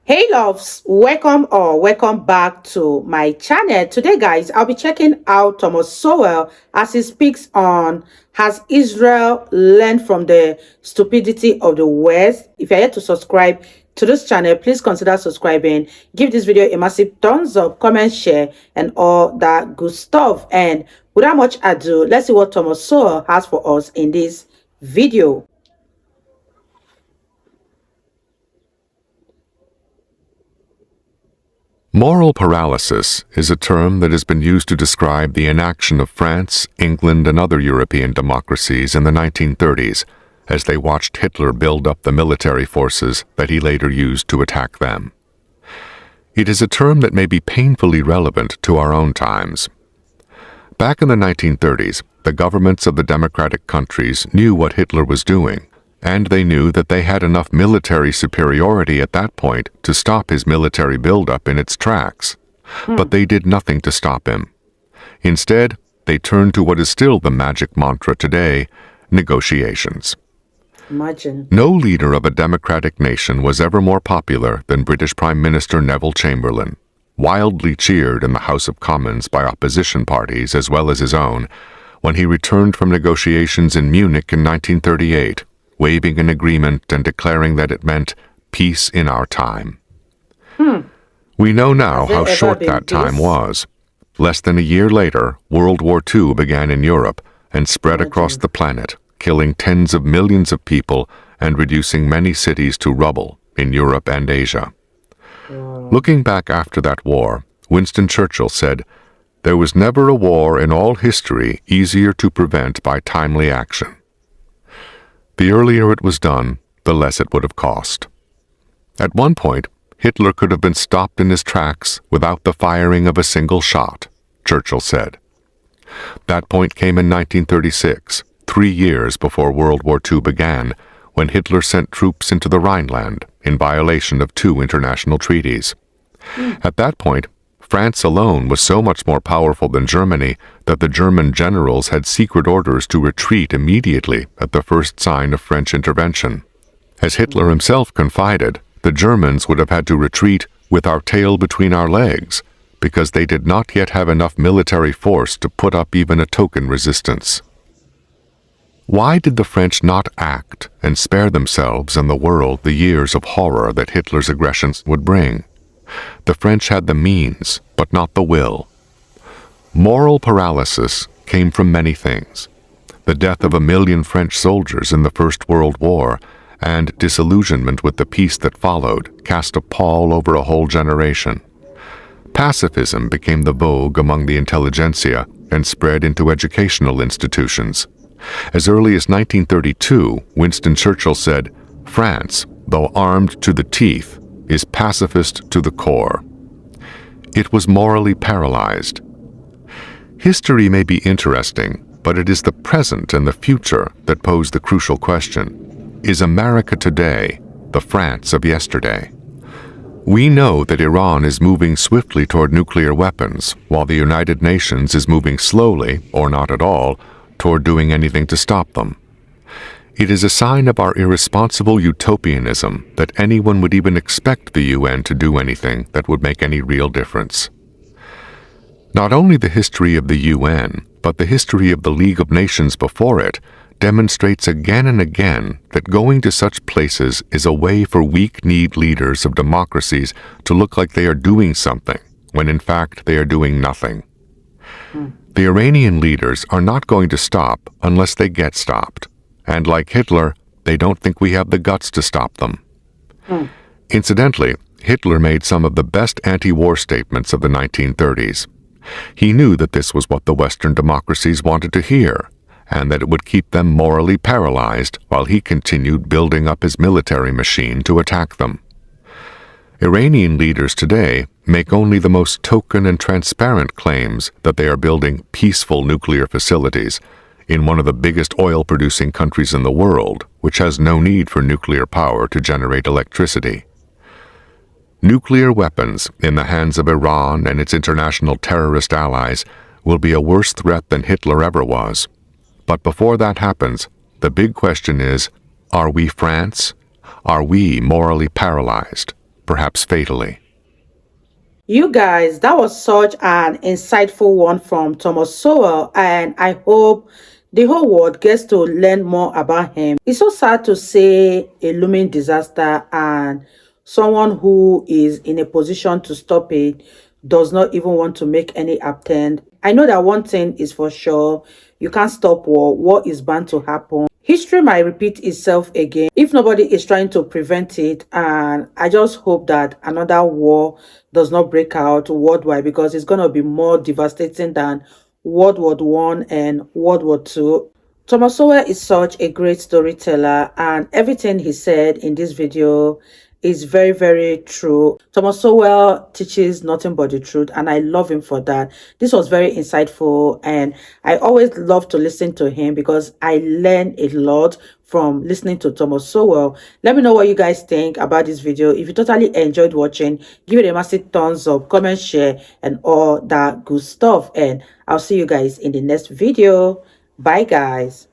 Hey loves, welcome or welcome back to my channel. Today guys, I'll be checking out Thomas Sowell as he speaks on has Israel learned from the stupidity of the West. If you're yet to subscribe to this channel, please consider subscribing. Give this video a massive thumbs up, comment, share, and all that good stuff. And without much ado, let's see what Thomas Sowell has for us in this video. Moral paralysis is a term that has been used to describe the inaction of France, England, and other European democracies in the 1930s as they watched Hitler build up the military forces that he later used to attack them. It is a term that may be painfully relevant to our own times. Back in the 1930s, the governments of the democratic countries knew what Hitler was doing, and they knew that they had enough military superiority at that point to stop his military buildup in its tracks. But they did nothing to stop him. Instead, they turned to what is still the magic mantra today, negotiations. Imagine. No leader of a democratic nation was ever more popular than British Prime Minister Neville Chamberlain, wildly cheered in the House of Commons by opposition parties as well as his own, when he returned from negotiations in Munich in 1938. Waving an agreement and declaring that it meant peace in our time. We know now how short that time was. Less than a year later, World War II began in Europe and spread across the planet, killing tens of millions of people and reducing many cities to rubble in Europe and Asia. Looking back after that war, Winston Churchill said, "There was never a war in all history easier to prevent by timely action. The earlier it was done, the less it would have cost." At one point, Hitler could have been stopped in his tracks without the firing of a single shot, Churchill said. That point came in 1936, 3 years before World War II began, when Hitler sent troops into the Rhineland in violation of 2 international treaties. At that point, France alone was so much more powerful than Germany that the German generals had secret orders to retreat immediately at the first sign of French intervention. As Hitler himself confided, the Germans would have had to retreat with our tail between our legs because they did not yet have enough military force to put up even a token resistance. Why did the French not act and spare themselves and the world the years of horror that Hitler's aggressions would bring? The French had the means, but not the will. Moral paralysis came from many things. The death of 1 million French soldiers in the First World War and disillusionment with the peace that followed cast a pall over a whole generation. Pacifism became the vogue among the intelligentsia and spread into educational institutions. As early as 1932, Winston Churchill said, "France, though armed to the teeth, is pacifist to the core." It was morally paralyzed. History may be interesting, but it is the present and the future that pose the crucial question. Is America today the France of yesterday? We know that Iran is moving swiftly toward nuclear weapons, while the United Nations is moving slowly, or not at all, toward doing anything to stop them. It is a sign of our irresponsible utopianism that anyone would even expect the UN to do anything that would make any real difference. Not only the history of the UN, but the history of the League of Nations before it demonstrates again and again that going to such places is a way for weak-kneed leaders of democracies to look like they are doing something, when in fact they are doing nothing. The Iranian leaders are not going to stop unless they get stopped. And like Hitler, they don't think we have the guts to stop them. Incidentally, Hitler made some of the best anti-war statements of the 1930s. He knew that this was what the Western democracies wanted to hear, and that it would keep them morally paralyzed while he continued building up his military machine to attack them. Iranian leaders today make only the most token and transparent claims that they are building peaceful nuclear facilities in one of the biggest oil-producing countries in the world, which has no need for nuclear power to generate electricity. Nuclear weapons in the hands of Iran and its international terrorist allies will be a worse threat than Hitler ever was. But before that happens, the big question is, are we France? Are we morally paralyzed? perhaps fatally. You guys, that was such an insightful one from Thomas Sowell, and I hope the whole world gets to learn more about him. It's so sad to say a looming disaster and someone who is in a position to stop it does not even want to make any attempt. I know that one thing is for sure: you can't stop war. War is bound to happen. History might repeat itself again if nobody is trying to prevent it, and I just hope that another war does not break out worldwide, because it's going to be more devastating than World War I and World War II. Thomas Sowell is such a great storyteller, and everything he said in this video is very, very true. Thomas Sowell teaches nothing but the truth, and I love him for that. This was very insightful, and I always love to listen to him because I learn a lot from listening to Thomas Sowell. Let me know what you guys think about this video. If you totally enjoyed watching, give it a massive thumbs up, comment, share, and all that good stuff. And I'll see you guys in the next video. Bye, guys.